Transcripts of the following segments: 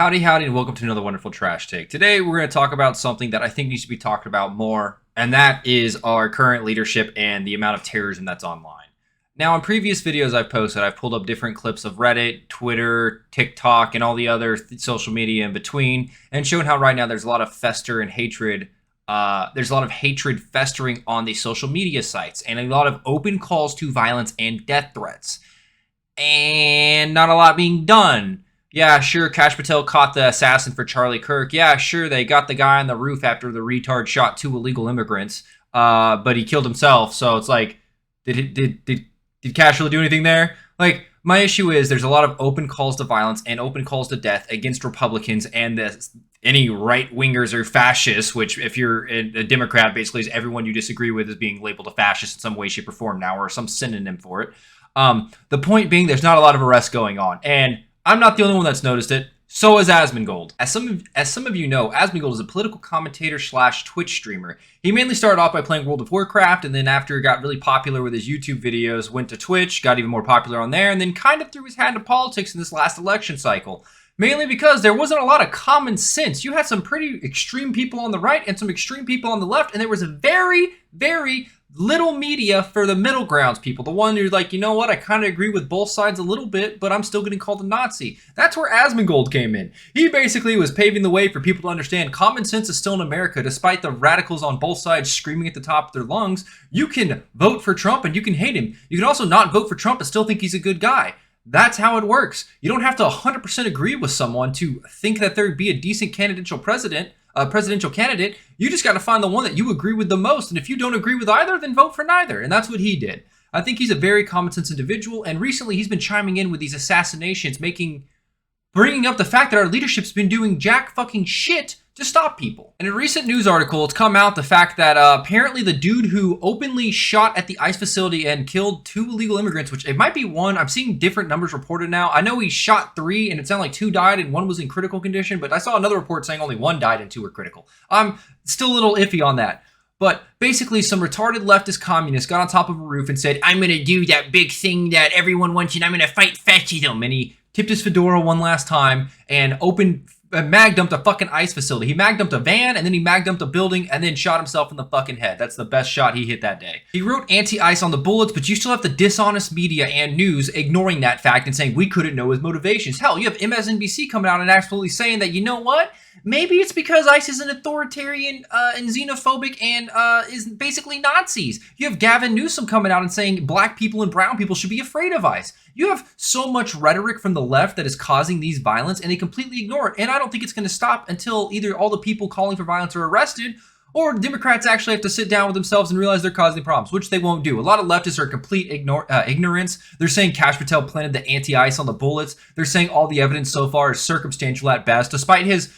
Howdy, howdy, and welcome to another wonderful trash take. Today, we're going to talk about something that I think needs to be talked about more, and that is our current leadership and the amount of terrorism that's online. Now, in previous videos I've posted, I've pulled up different clips of Reddit, Twitter, TikTok, and all the other social media in between, and shown how right now there's a lot of fester and hatred. There's a lot of hatred festering on the social media sites, and a lot of open calls to violence and death threats, and not a lot being done. Yeah, sure, Kash Patel caught the assassin for Charlie Kirk. Yeah, sure, they got the guy on the roof after the retard shot two illegal immigrants, but he killed himself. So it's like, did Kash really do anything there? Like, my issue is there's a lot of open calls to violence and open calls to death against Republicans and any right-wingers or fascists, which if you're a Democrat, basically is everyone you disagree with is being labeled a fascist in some way, shape, or form now, or some synonym for it. The point being, there's not a lot of arrests going on, and I'm not the only one that's noticed it. So is Asmongold. As some of you know, Asmongold is a political commentator / Twitch streamer. He mainly started off by playing World of Warcraft, and then after he got really popular with his YouTube videos, went to Twitch, got even more popular on there, and then kind of threw his hand into politics in this last election cycle. Mainly because there wasn't a lot of common sense. You had some pretty extreme people on the right and some extreme people on the left, and there was a very, very little media for the middle grounds people. The one who's like, you know what, I kind of agree with both sides a little bit, but I'm still getting called a Nazi. That's where Asmongold came in. He basically was paving the way for people to understand common sense is still in America, despite the radicals on both sides screaming at the top of their lungs. You can vote for Trump and you can hate him. You can also not vote for Trump and still think he's a good guy. That's how it works. You don't have to 100% agree with someone to think that there'd be a decent presidential candidate. You just got to find the one that you agree with the most. And if you don't agree with either, then vote for neither. And that's what he did. I think he's a very common sense individual. And recently he's been chiming in with these assassinations, bringing up the fact that our leadership's been doing jack fucking shit to stop people. In a recent news article, it's come out the fact that apparently the dude who openly shot at the ICE facility and killed two illegal immigrants, which it might be one, I'm seeing different numbers reported now. I know he shot three and it sounded like two died and one was in critical condition, but I saw another report saying only one died and two were critical. I'm still a little iffy on that. But basically, some retarded leftist communist got on top of a roof and said, I'm going to do that big thing that everyone wants and I'm going to fight fascism. And he tipped his fedora one last time and mag dumped a fucking ICE facility. He mag dumped a van, and then he mag dumped a building, and then shot himself in the fucking head. That's the best shot he hit that day. He wrote anti-ICE on the bullets, but you still have the dishonest media and news ignoring that fact and saying we couldn't know his motivations. Hell, you have MSNBC coming out and absolutely saying that, you know what? Maybe it's because ICE is an authoritarian and xenophobic and is basically Nazis. You have Gavin Newsom coming out and saying black people and brown people should be afraid of ICE. You have so much rhetoric from the left that is causing these violence, and they completely ignore it. And I don't think it's going to stop until either all the people calling for violence are arrested, or Democrats actually have to sit down with themselves and realize they're causing problems, which they won't do. A lot of leftists are complete ignorance. They're saying Kash Patel planted the anti-ICE on the bullets. They're saying all the evidence so far is circumstantial at best, despite his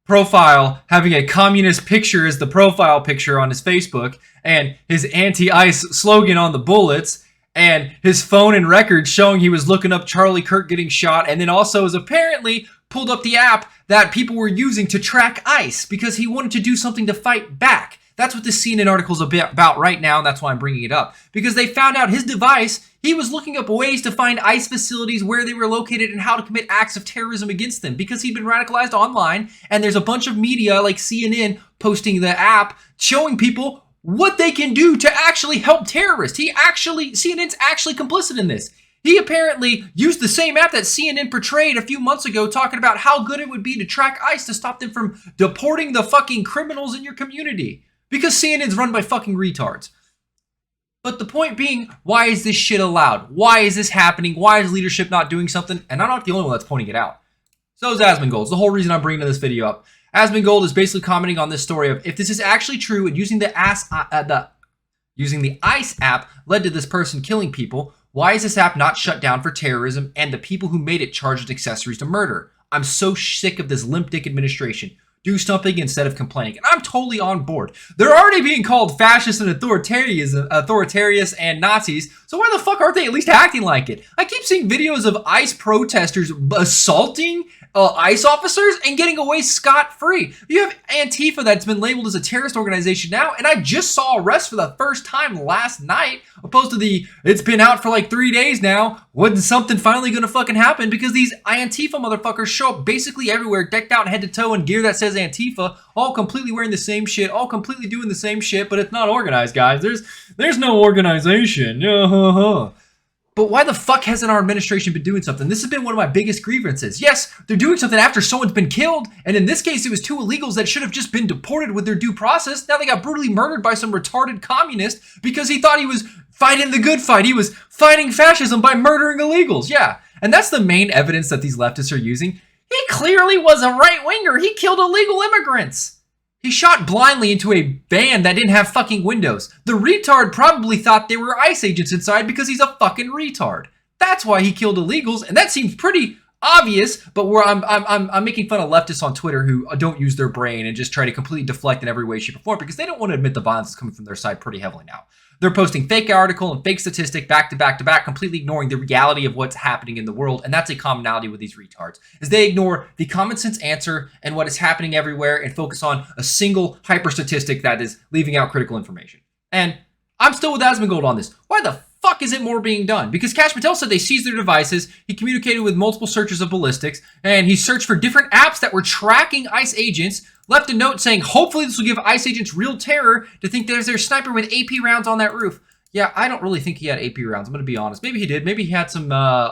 profile having a communist picture as the profile picture on his Facebook, and his anti-ICE slogan on the bullets, and his phone and records showing he was looking up Charlie Kirk getting shot, and then also has apparently pulled up the app that people were using to track ICE because he wanted to do something to fight back. That's what this CNN article is about right now, and that's why I'm bringing it up. Because they found out his device, he was looking up ways to find ICE facilities, where they were located, and how to commit acts of terrorism against them. Because he'd been radicalized online, and there's a bunch of media like CNN posting the app, showing people what they can do to actually help terrorists. CNN's actually complicit in this. He apparently used the same app that CNN portrayed a few months ago, talking about how good it would be to track ICE to stop them from deporting the fucking criminals in your community. Because CNN's run by fucking retards. But the point being, why is this shit allowed? Why is this happening? Why is leadership not doing something? And I'm not the only one that's pointing it out. So is Asmongold. It's the whole reason I'm bringing this video up. Asmongold is basically commenting on this story of, if this is actually true and using the ICE app led to this person killing people, why is this app not shut down for terrorism and the people who made it charged with accessories to murder? I'm so sick of this limp dick administration. Do something instead of complaining. And I'm totally on board. They're already being called fascists and authoritarians and Nazis, so why the fuck aren't they at least acting like it? I keep seeing videos of ICE protesters assaulting ICE officers and getting away scot-free. You have Antifa that's been labeled as a terrorist organization now, and I just saw arrests for the first time last night, opposed to it's been out for like 3 days now. Wasn't something finally gonna fucking happen? Because these Antifa motherfuckers show up basically everywhere, decked out head to toe in gear that says Antifa, all completely wearing the same shit, all completely doing the same shit, but it's not organized, guys. There's no organization. But why the fuck hasn't our administration been doing something? This has been one of my biggest grievances. Yes, they're doing something after someone's been killed, and in this case, it was 2 illegals that should have just been deported with their due process. Now they got brutally murdered by some retarded communist because he thought he was fighting the good fight. He was fighting fascism by murdering illegals. Yeah, and that's the main evidence that these leftists are using. He clearly was a right-winger. He killed illegal immigrants. He shot blindly into a van that didn't have fucking windows. The retard probably thought there were ICE agents inside because he's a fucking retard. That's why he killed illegals, and that seems pretty obvious, but I'm making fun of leftists on Twitter who don't use their brain and just try to completely deflect in every way, shape, or form because they don't want to admit the violence is coming from their side pretty heavily now. They're posting fake article and fake statistic back to back to back, completely ignoring the reality of what's happening in the world. And that's a commonality with these retards, is they ignore the common sense answer and what is happening everywhere and focus on a single hyper statistic that is leaving out critical information. And I'm still with Asmongold on this. Why the fuck is it more being done? Because Kash Patel said they seized their devices, he communicated with multiple searches of ballistics, and he searched for different apps that were tracking ICE agents, left a note saying, hopefully this will give ICE agents real terror to think there's their sniper with AP rounds on that roof. Yeah, I don't really think he had AP rounds, I'm going to be honest. Maybe he did. Maybe he had some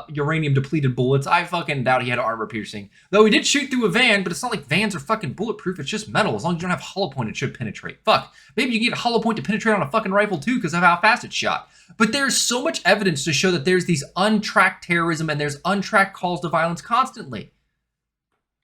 uranium-depleted bullets. I fucking doubt he had armor piercing. Though he did shoot through a van, but it's not like vans are fucking bulletproof. It's just metal. As long as you don't have hollow point, it should penetrate. Fuck. Maybe you can get a hollow point to penetrate on a fucking rifle too because of how fast it's shot. But there's so much evidence to show that there's these untracked terrorism and there's untracked calls to violence constantly.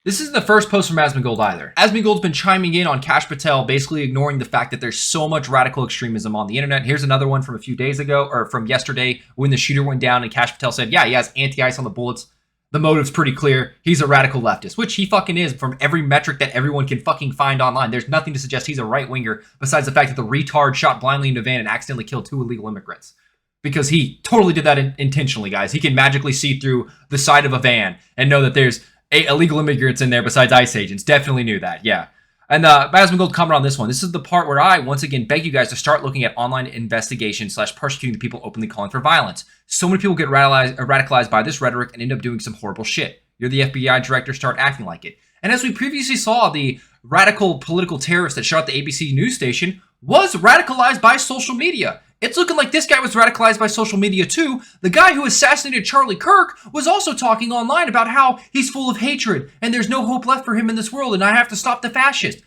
This isn't the first post from Asmongold either. Asmongold's been chiming in on Kash Patel, basically ignoring the fact that there's so much radical extremism on the internet. Here's another one from a few days ago, or from yesterday, when the shooter went down and Kash Patel said, yeah, he has anti-ice on the bullets. The motive's pretty clear. He's a radical leftist, which he fucking is from every metric that everyone can fucking find online. There's nothing to suggest he's a right-winger besides the fact that the retard shot blindly into a van and accidentally killed 2 illegal immigrants. Because he totally did that intentionally, guys. He can magically see through the side of a van and know that there's illegal immigrants in there besides ICE agents. Definitely knew that, yeah. And Asmongold comment on this one. This is the part where I, once again, beg you guys to start looking at online investigation / persecuting the people openly calling for violence. So many people get radicalized by this rhetoric and end up doing some horrible shit. You're the FBI director, start acting like it. And as we previously saw, the radical political terrorist that shot the ABC news station was radicalized by social media. It's looking like this guy was radicalized by social media too. The guy who assassinated Charlie Kirk was also talking online about how he's full of hatred and there's no hope left for him in this world and I have to stop the fascist.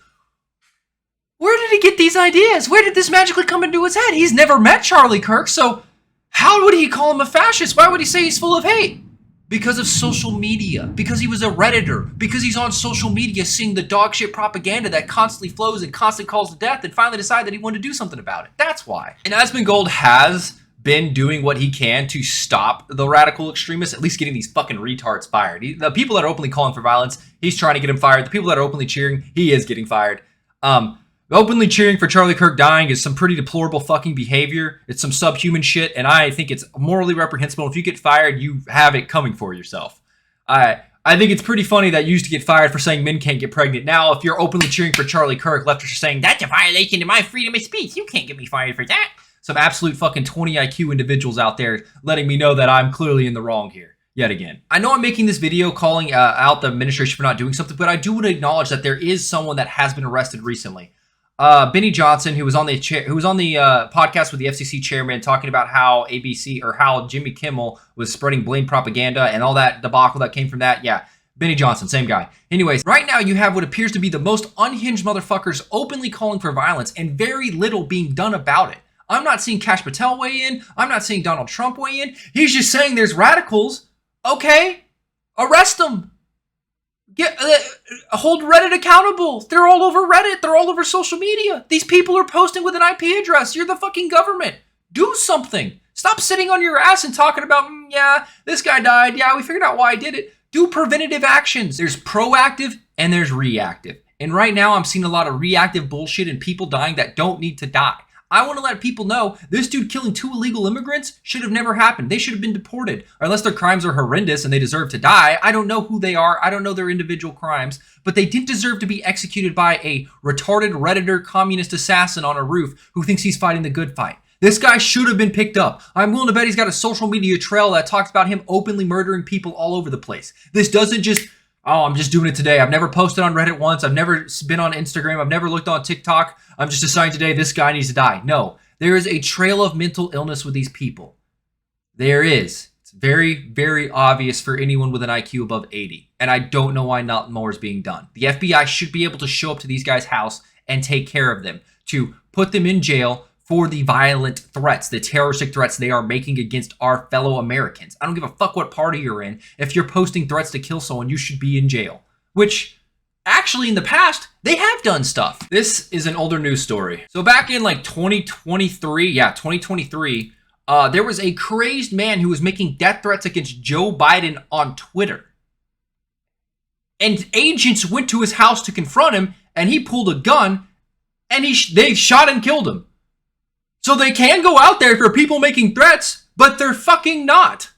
Where did he get these ideas? Where did this magically come into his head? He's never met Charlie Kirk, so how would he call him a fascist? Why would he say he's full of hate? Because of social media, because he was a Redditor, because he's on social media seeing the dog shit propaganda that constantly flows and constantly calls to death and finally decided that he wanted to do something about it. That's why. And Asmongold has been doing what he can to stop the radical extremists, at least getting these fucking retards fired. The people that are openly calling for violence, he's trying to get them fired. The people that are openly cheering, he is getting fired. Openly cheering for Charlie Kirk dying is some pretty deplorable fucking behavior. It's some subhuman shit, and I think it's morally reprehensible. If you get fired, you have it coming for yourself. I think it's pretty funny that you used to get fired for saying men can't get pregnant. Now, if you're openly cheering for Charlie Kirk, leftists are saying, that's a violation of my freedom of speech. You can't get me fired for that. Some absolute fucking 20 IQ individuals out there letting me know that I'm clearly in the wrong here. Yet again. I know I'm making this video calling out the administration for not doing something, but I do want to acknowledge that there is someone that has been arrested recently. Benny Johnson, who was on the podcast with the FCC chairman, talking about how ABC or how Jimmy Kimmel was spreading blame propaganda and all that debacle that came from that. Yeah, Benny Johnson, same guy. Anyways, right now you have what appears to be the most unhinged motherfuckers openly calling for violence and very little being done about it. I'm not seeing Kash Patel weigh in. I'm not seeing Donald Trump weigh in. He's just saying there's radicals. Okay, arrest them. Hold Reddit accountable. They're all over Reddit. They're all over social media. These people are posting with an IP address. You're the fucking government. Do something. Stop sitting on your ass and talking about, yeah, this guy died. Yeah, we figured out why I did it. Do preventative actions. There's proactive and there's reactive. And right now I'm seeing a lot of reactive bullshit and people dying that don't need to die. I want to let people know this dude killing 2 illegal immigrants should have never happened. They should have been deported. Unless their crimes are horrendous and they deserve to die. I don't know who they are. I don't know their individual crimes. But they didn't deserve to be executed by a retarded Redditor communist assassin on a roof who thinks he's fighting the good fight. This guy should have been picked up. I'm willing to bet he's got a social media trail that talks about him openly murdering people all over the place. This doesn't just... oh, I'm just doing it today. I've never posted on Reddit once. I've never been on Instagram. I've never looked on TikTok. I'm just deciding today this guy needs to die. No, there is a trail of mental illness with these people. There is. It's very, very obvious for anyone with an IQ above 80. And I don't know why not more is being done. The FBI should be able to show up to these guys' house and take care of them, to put them in jail for the violent threats, the terroristic threats they are making against our fellow Americans. I don't give a fuck what party you're in. If you're posting threats to kill someone, you should be in jail. Which, actually, in the past, they have done stuff. This is an older news story. So back in like 2023, there was a crazed man who was making death threats against Joe Biden on Twitter. And agents went to his house to confront him, and he pulled a gun, and they shot and killed him. So they can go out there for people making threats, but they're fucking not.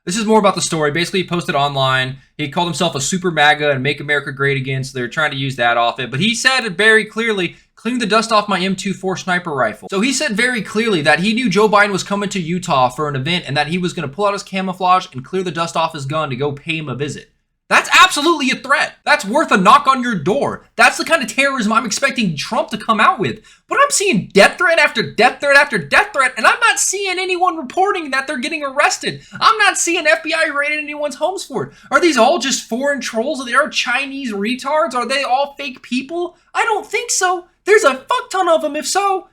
This is more about the story. Basically, he posted online. He called himself a super MAGA and Make America Great Again, so they're trying to use that off it. But he said very clearly, clean the dust off my M24 sniper rifle. So he said very clearly that he knew Joe Biden was coming to Utah for an event and that he was going to pull out his camouflage and clear the dust off his gun to go pay him a visit. That's absolutely a threat. That's worth a knock on your door. That's the kind of terrorism I'm expecting Trump to come out with. But I'm seeing death threat after death threat after death threat, and I'm not seeing anyone reporting that they're getting arrested. I'm not seeing FBI raiding anyone's homes for it. Are these all just foreign trolls? Are they Chinese retards? Are they all fake people? I don't think so. There's a fuck ton of them if so.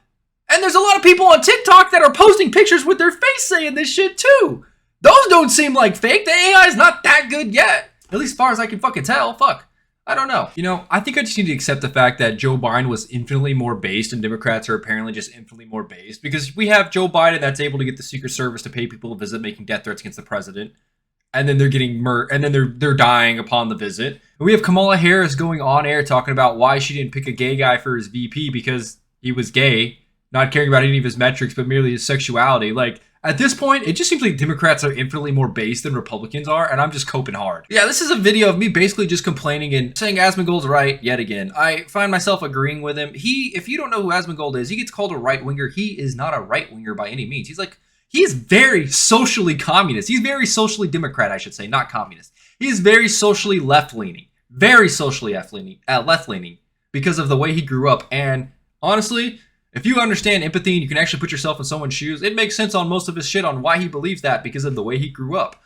And there's a lot of people on TikTok that are posting pictures with their face saying this shit too. Those don't seem like fake. The AI is not that good yet. At least as far as I can fucking tell. Fuck. I don't know. You know, I think I just need to accept the fact that Joe Biden was infinitely more based and Democrats are apparently just infinitely more based. Because we have Joe Biden that's able to get the Secret Service to pay people to visit making death threats against the president. And then they're getting murdered. And then they're dying upon the visit. And we have Kamala Harris going on air talking about why she didn't pick a gay guy for his VP because he was gay. Not caring about any of his metrics, but merely his sexuality. Like, at this point, it just seems like Democrats are infinitely more based than Republicans are, and I'm just coping hard. Yeah, this is a video of me basically just complaining and saying Asmongold's right yet again. I find myself agreeing with him. If you don't know who Asmongold is, he gets called a right-winger. He is not a right-winger by any means. He's very socially communist. He's very socially Democrat, I should say, not communist. He is very socially left-leaning. Very socially left-leaning because of the way he grew up. And honestly, if you understand empathy and you can actually put yourself in someone's shoes, it makes sense on most of his shit on why he believes that because of the way he grew up.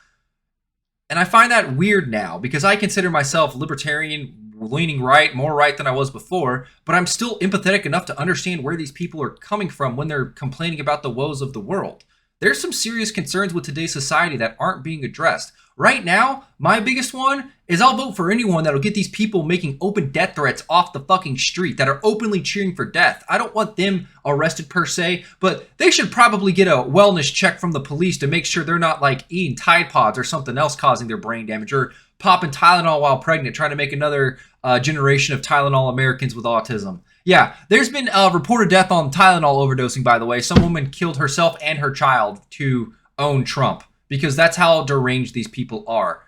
And I find that weird now because I consider myself libertarian, leaning right, more right than I was before, but I'm still empathetic enough to understand where these people are coming from when they're complaining about the woes of the world. There's some serious concerns with today's society that aren't being addressed. Right now, my biggest one is I'll vote for anyone that'll get these people making open death threats off the fucking street that are openly cheering for death. I don't want them arrested per se, but they should probably get a wellness check from the police to make sure they're not like eating Tide Pods or something else causing their brain damage or popping Tylenol while pregnant, trying to make another generation of Tylenol Americans with autism. Yeah, there's been reported death on Tylenol overdosing, by the way. Some woman killed herself and her child to own Trump. Because that's how deranged these people are.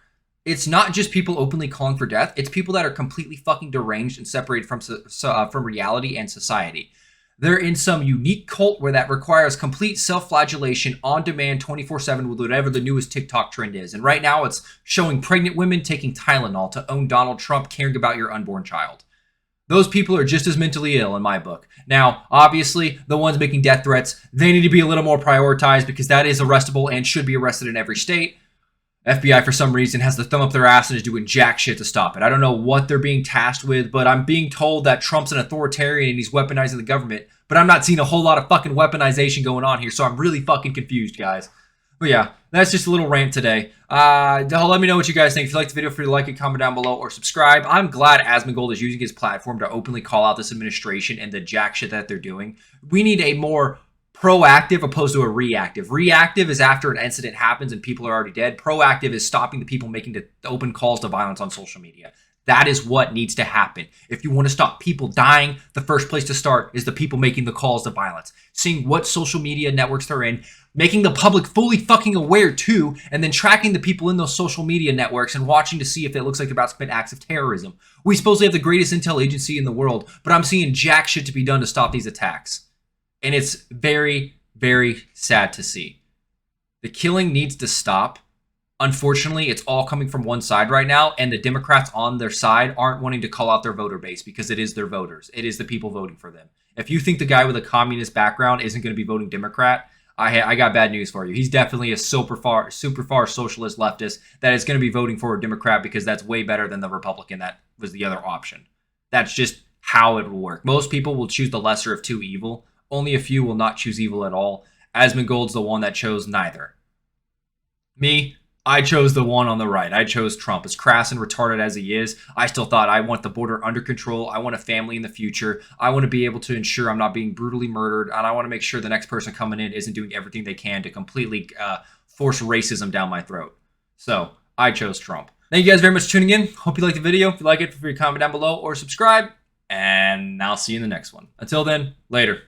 It's not just people openly calling for death. It's people that are completely fucking deranged and separated from reality and society. They're in some unique cult where that requires complete self-flagellation on demand 24/7 with whatever the newest TikTok trend is. And right now it's showing pregnant women taking Tylenol to own Donald Trump caring about your unborn child. Those people are just as mentally ill in my book. Now, obviously, the ones making death threats, they need to be a little more prioritized because that is arrestable and should be arrested in every state. FBI, for some reason, has the thumb up their ass and is doing jack shit to stop it. I don't know what they're being tasked with, but I'm being told that Trump's an authoritarian and he's weaponizing the government. But I'm not seeing a whole lot of fucking weaponization going on here, so I'm really fucking confused, guys. But yeah, that's just a little rant today. Let me know what you guys think. If you liked the video, feel free to like it, comment down below, or subscribe. I'm glad Asmongold is using his platform to openly call out this administration and the jack shit that they're doing. We need a more proactive opposed to a reactive. Reactive is after an incident happens and people are already dead. Proactive is stopping the people making the open calls to violence on social media. That is what needs to happen. If you want to stop people dying, the first place to start is the people making the calls to violence. Seeing what social media networks they're in, making the public fully fucking aware too, and then tracking the people in those social media networks and watching to see if it looks like they're about to commit acts of terrorism. We supposedly have the greatest intel agency in the world, but I'm seeing jack shit to be done to stop these attacks. And it's very, very sad to see. The killing needs to stop. Unfortunately, it's all coming from one side right now, and the Democrats on their side aren't wanting to call out their voter base because it is their voters. It is the people voting for them. If you think the guy with a communist background isn't going to be voting Democrat, I got bad news for you. He's definitely a super far socialist leftist that is going to be voting for a Democrat because that's way better than the Republican that was the other option. That's just how it will work. Most people will choose the lesser of two evil. Only a few will not choose evil at all. Asmongold's the one that chose neither. Me, I chose the one on the right. I chose Trump. As crass and retarded as he is, I still thought I want the border under control. I want a family in the future. I want to be able to ensure I'm not being brutally murdered. And I want to make sure the next person coming in isn't doing everything they can to completely force racism down my throat. So, I chose Trump. Thank you guys very much for tuning in. Hope you liked the video. If you like it, feel free to comment down below or subscribe. And I'll see you in the next one. Until then, later.